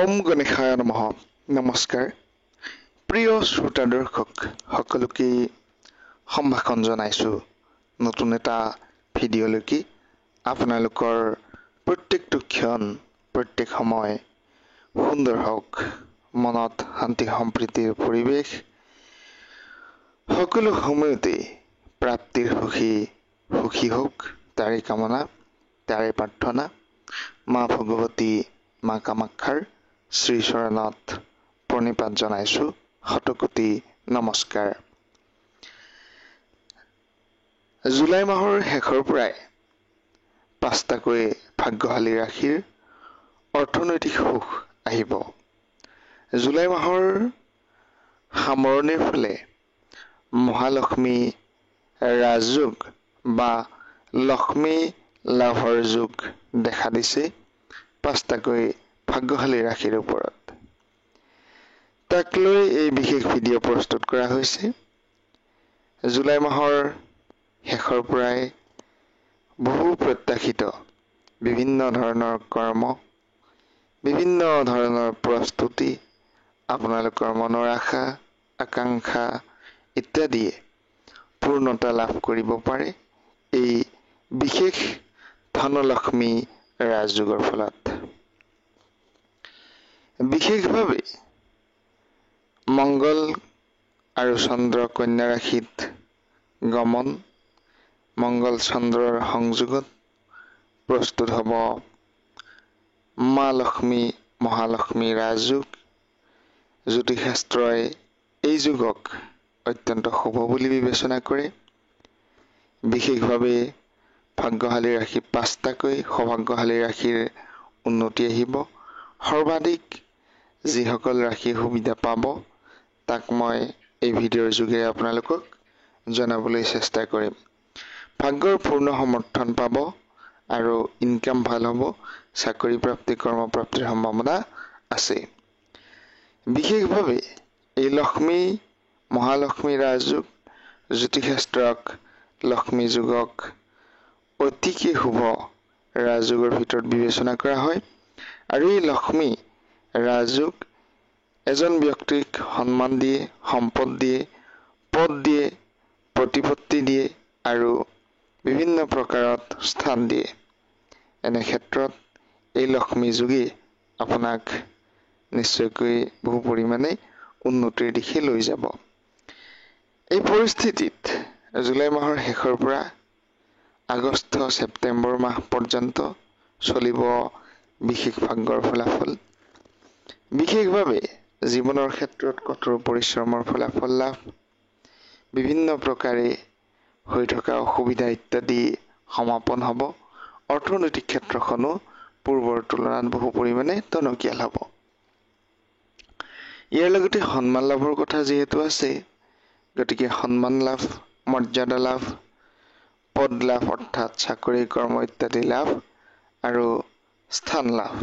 ওম গণেশায় নমঃ। নমস্কাৰ প্ৰিয় শ্ৰোতা দৰ্শক সকলোকে সম্ভাষণ জনাইছোঁ নতুন এটা ভিডিঅ'লৈকে। আপোনালোকৰ প্ৰত্যেকটো ক্ষণ প্ৰত্যেক সময় সুন্দৰ হওক, মনত শান্তি সম্প্ৰীতিৰ পৰিৱেশ সকলো সময়তে প্ৰাপ্তিৰ সুখী হওক, তাৰে কামনা, তাৰে প্ৰাৰ্থনা। মা ভগৱতী মা কামাখ্যাৰ শ্ৰীচৰণত প্ৰণিপাত জনাইছোঁ। শতকোটি নমস্কাৰ। জুলাই মাহৰ শেষৰ পৰাই 5টাকৈ ভাগ্যশালী ৰাশিৰ অৰ্থনৈতিক সুখ আহিব। জুলাই মাহৰ সামৰণিৰ ফালে মহালক্ষ্মী ৰাজযোগ বা লক্ষ্মী লাভৰ যোগ দেখা দিছে 5টাকৈ ভাগ্যশালী ৰাশিৰ ওপৰত। তাক লৈ এই বিশেষ ভিডিঅ' প্ৰস্তুত কৰা হৈছে। জুলাই মাহৰ শেষৰ পৰাই বহু প্ৰত্যাশিত বিভিন্ন ধৰণৰ কৰ্ম, বিভিন্ন ধৰণৰ প্ৰস্তুতি, আপোনালোকৰ মনৰ আশা আকাংক্ষা ইত্যাদিয়ে পূৰ্ণতা লাভ কৰিব পাৰে এই বিশেষ ধনলক্ষ্মী ৰাজযোগৰ ফলত। বিশেষভাৱে মংগল আৰু চন্দ্ৰ কন্যা ৰাশিত গমন, মংগল চন্দ্ৰৰ সংযোগত প্ৰস্তুত হ'ব মা লক্ষ্মী মহালক্ষ্মী ৰাজযোগ। জ্যোতিষশাস্ত্ৰই এই যুগক অত্যন্ত শুভ বুলি বিবেচনা কৰে। বিশেষভাৱে ভাগ্যশালী ৰাশি 5টাকৈ সৌভাগ্যশালী ৰাশিৰ উন্নতি আহিব। সৰ্বাধিক যিসকল ৰাশি সুবিধা পাব তাক মই এই ভিডিঅ'ৰ যোগেৰে আপোনালোকক জনাবলৈ চেষ্টা কৰিম। ভাগ্যৰ পূৰ্ণ সমৰ্থন পাব আৰু ইনকাম ভাল হ'ব, চাকৰি প্ৰাপ্তি কৰ্মপ্ৰাপ্তিৰ সম্ভাৱনা আছে। বিশেষভাৱে এই লক্ষ্মী মহালক্ষ্মী ৰাজযোগ জ্যোতিষশাস্ত্ৰক লক্ষ্মী যোগক অতিকে শুভ ৰাজযোগৰ ভিতৰত বিবেচনা কৰা হয়। আৰু এই লক্ষ্মী ৰাজযোগ এজন ব্যক্তিক সন্মান দিয়ে, সম্পদ দিয়ে, পদ দিয়ে, প্ৰতিপত্তি দিয়ে আৰু বিভিন্ন প্ৰকাৰত স্থান দিয়ে। এনে ক্ষেত্ৰত এই লক্ষ্মী যোগে আপোনাক নিশ্চয়কৈ বহু পৰিমাণে উন্নতিৰ দিশে লৈ যাব। এই পৰিস্থিতিত জুলাই মাহৰ শেষৰ পৰা আগষ্ট ছেপ্টেম্বৰ মাহ পৰ্যন্ত চলিব বিশেষ ভাগ্যৰ ফলাফল। বিশেষভাৱে জীৱনৰ ক্ষেত্ৰত কঠোৰ পৰিশ্ৰমৰ ফলাফল লাভ, বিভিন্ন প্ৰকাৰে হৈ থকা অসুবিধা ইত্যাদি সমাপন হ'ব। অৰ্থনৈতিক ক্ষেত্ৰখনো পূৰ্বৰ তুলনাত বহু পৰিমাণে টনকিয়াল হ'ব। ইয়াৰ লগতে সন্মান লাভৰ কথা যিহেতু আছে, গতিকে সন্মান লাভ, মৰ্যাদা লাভ, পদ লাভ অৰ্থাৎ চাকৰি কৰ্ম ইত্যাদি লাভ আৰু স্থান লাভ,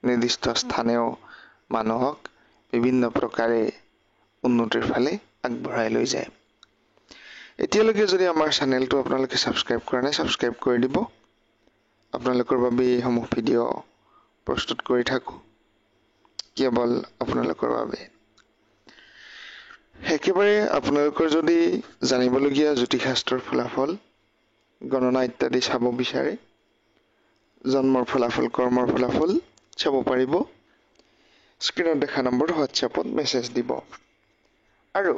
নিৰ্দিষ্ট স্থানেও মানুহক বিভিন্ন প্ৰকাৰে উন্নতিৰ ফালে আগবঢ়াই লৈ যায়। এতিয়ালৈকে যদি আমাৰ চেনেলটো আপোনালোকে ছাবস্ক্ৰাইব কৰা নাই, ছাবস্ক্ৰাইব কৰি দিব। আপোনালোকৰ বাবে এইসমূহ ভিডিঅ' প্ৰস্তুত কৰি থাকোঁ, কেৱল আপোনালোকৰ বাবে। একেবাৰে আপোনালোকৰ যদি জানিবলগীয়া জ্যোতিষশাস্ত্ৰৰ ফলাফল, গণনা ইত্যাদি চাব বিচাৰে, জন্মৰ ফলাফল, কৰ্মৰ ফলাফল চাব পাৰিব। স্ক্ৰীণত দেখা নম্বৰত হোৱাটছএপত মেছেজ দিব আৰু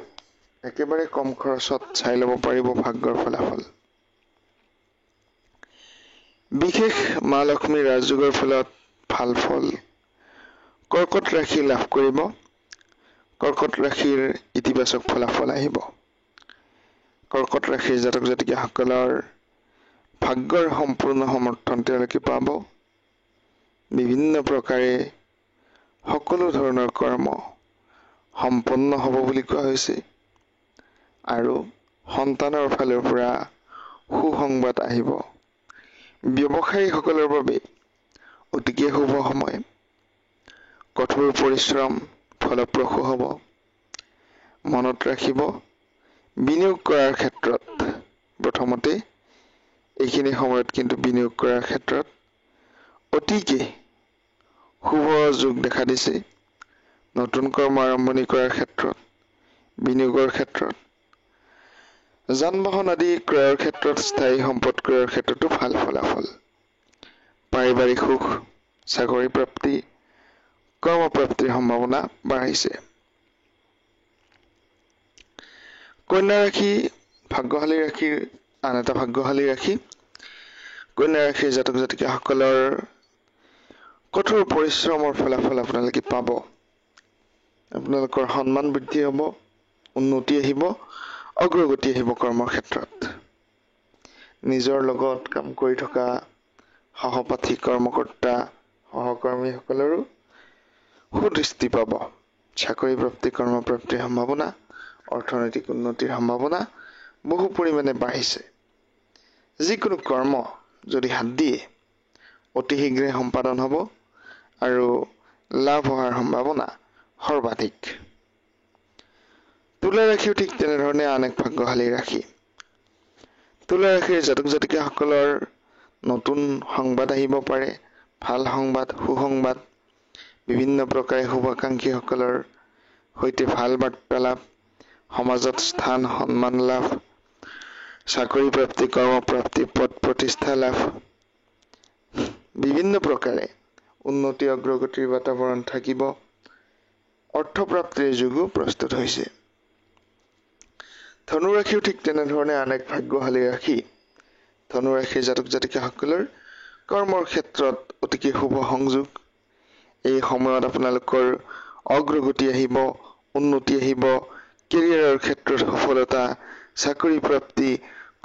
একেবাৰে কম খৰচত চাই ল'ব পাৰিব ভাগ্যৰ ফলাফল। বিশেষ মা লক্ষ্মী ৰাজযোগৰ ফলত ভাল ফল কৰ্কট ৰাশি লাভ কৰিব। কৰ্কট ৰাশিৰ ইতিবাচক ফলাফল আহিব। কৰ্কট ৰাশিৰ জাতক জাতিকাসকলৰ ভাগ্যৰ সম্পূৰ্ণ সমৰ্থন তেওঁলোকে পাব। বিভিন্ন প্ৰকাৰে সকলো ধৰণৰ কৰ্ম সম্পন্ন হ'ব বুলি কোৱা হৈছে আৰু সন্তানৰ ফালৰ পৰা সুসংবাদ আহিব। ব্যৱসায়ীসকলৰ বাবে অতিকে শুভ সময়। কঠোৰ পৰিশ্ৰম ফলপ্ৰসূ হ'ব। মনত ৰাখিব, বিনিয়োগ কৰাৰ ক্ষেত্ৰত প্ৰথমতে এইখিনি সময়ত কিন্তু বিনিয়োগ কৰাৰ ক্ষেত্ৰত অতিকে শুভ যোগ দেখা দিছে। নতুন কৰ্ম আৰম্ভণি কৰাৰ ক্ষেত্ৰত, বিনিয়োগৰ ক্ষেত্ৰত, যান-বাহন আদি ক্ৰয়ৰ ক্ষেত্ৰত, স্থায়ী সম্পদ ক্ৰয়ৰ ক্ষেত্ৰতো ভাল ফলাফল। পাৰিবাৰিক সুখ, চাকৰি প্ৰাপ্তি, কৰ্মপ্ৰাপ্তিৰ সম্ভাৱনা বাঢ়িছে। কন্যা ৰাশি ভাগ্যশালী ৰাশিৰ আন এটা ভাগ্যশালী ৰাশি। কন্যা ৰাশিৰ জাতক জাতিকাসকলৰ কঠোৰ পৰিশ্ৰমৰ ফলাফল আপোনালোকে পাব। আপোনালোকৰ সন্মান বৃদ্ধি হ'ব, উন্নতি আহিব, অগ্ৰগতি আহিব কৰ্মৰ ক্ষেত্ৰত। নিজৰ লগত কাম কৰি থকা সহপাঠী, কৰ্মকৰ্তা, সহকৰ্মীসকলৰো সুদৃষ্টি পাব। চাকৰি প্ৰাপ্তি, কৰ্মপ্ৰাপ্তিৰ সম্ভাৱনা, অৰ্থনৈতিক উন্নতিৰ সম্ভাৱনা বহু পৰিমাণে বাঢ়িছে। যিকোনো কৰ্ম যদি হাত দিয়ে অতি শীঘ্ৰে সম্পাদন হ'ব আৰু লাভ হোৱাৰ সম্ভাৱনা সৰ্বাধিক। তুলা ৰাশিও ঠিক তেনেধৰণে আন এক ভাগ্যশালী ৰাশি। তুলা ৰাশিৰ জাতক জাতিকাসকলৰ নতুন সংবাদ আহিব পাৰে, ভাল সংবাদ, সুসংবাদ, বিভিন্ন প্ৰকাৰে শুভাকাংক্ষীসকলৰ সৈতে ভাল বাৰ্তালাপ, সমাজত স্থান সন্মান লাভ, চাকৰি প্ৰাপ্তি, কৰ্মপ্ৰাপ্তি, পদ প্ৰতিষ্ঠা লাভ, বিভিন্ন প্ৰকাৰে উন্নতি অগ্ৰগতিৰ বাতাবৰণ থাকিব। অৰ্থপ্ৰাপ্তিৰ যোগো প্ৰস্তুত হৈছে। ধনু ৰাশিও ঠিক তেনেধৰণে আন এক ভাগ্যশালী ৰাশি। ধনু ৰাশিৰ জাতক জাতিকাসকলৰ কৰ্মৰ ক্ষেত্ৰত অতিকে শুভ সংযোগ। এই সময়ত আপোনালোকৰ অগ্ৰগতি আহিব, উন্নতি আহিব, কেৰিয়াৰৰ ক্ষেত্ৰত সফলতা, চাকৰি প্ৰাপ্তি,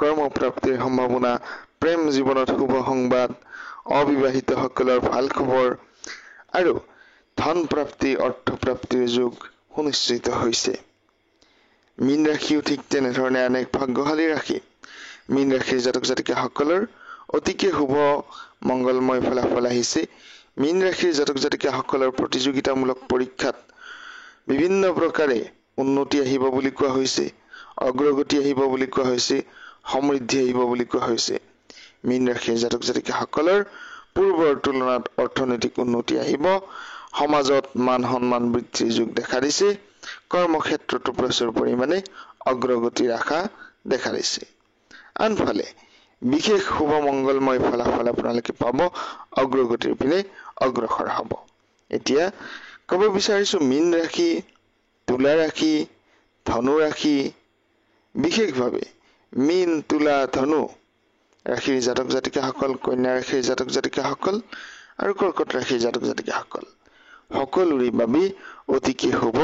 কৰ্মপ্ৰাপ্তিৰ সম্ভাৱনা, প্ৰেম জীৱনত শুভ সংবাদ, অবিবাহিতসকলৰ ভাল খবৰ আৰু ধন প্ৰাপ্তি, অৰ্থপ্ৰাপ্তিৰ যোগ সুনিশ্চিত হৈছে। মীন ৰাশিও ঠিক তেনেধৰণে আন এক ভাগ্যশালী ৰাশি। মীন ৰাশিৰ জাতক জাতিকাসকলৰ অতিকে শুভ মংগলময় ফলাফল আহিছে। মীন ৰাশিৰ জাতক জাতিকাসকলৰ প্ৰতিযোগিতামূলক পৰীক্ষাত বিভিন্ন প্ৰকাৰে উন্নতি আহিব বুলি কোৱা হৈছে, অগ্ৰগতি আহিব বুলি কোৱা হৈছে, সমৃদ্ধি আহিব বুলি কোৱা হৈছে। মীন ৰাশিৰ জাতক জাতিকাসকলৰ পূৰ্বৰ তুলনাত অৰ্থনৈতিক উন্নতি আহিব, সমাজত মান সন্মান বৃদ্ধিৰ যোগ দেখা দিছে, কৰ্মক্ষেত্ৰতো প্ৰচুৰ পৰিমাণে অগ্ৰগতিৰ আশা দেখা দিছে। আনফালে বিশেষ শুভ মংগলময় ফলাফল আপোনালোকে পাব, অগ্ৰগতিৰ পিনে অগ্ৰসৰ হ'ব। এতিয়া ক'ব বিচাৰিছো মীন ৰাশি, তুলা ৰাশি, ধনু ৰাশি, বিশেষভাৱে মীন, তুলা, ধনু ৰাশিৰ জাতক জাতিকাসকল, কন্যা ৰাশিৰ জাতক জাতিকাসকল আৰু কৰ্কট ৰাশিৰ জাতক জাতিকাসকল সকলোৰে বাবে অতিকে শুভ,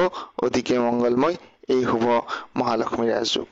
অতিকে মংগলময় এই শুভ মহালক্ষ্মীৰ ৰাজযোগ।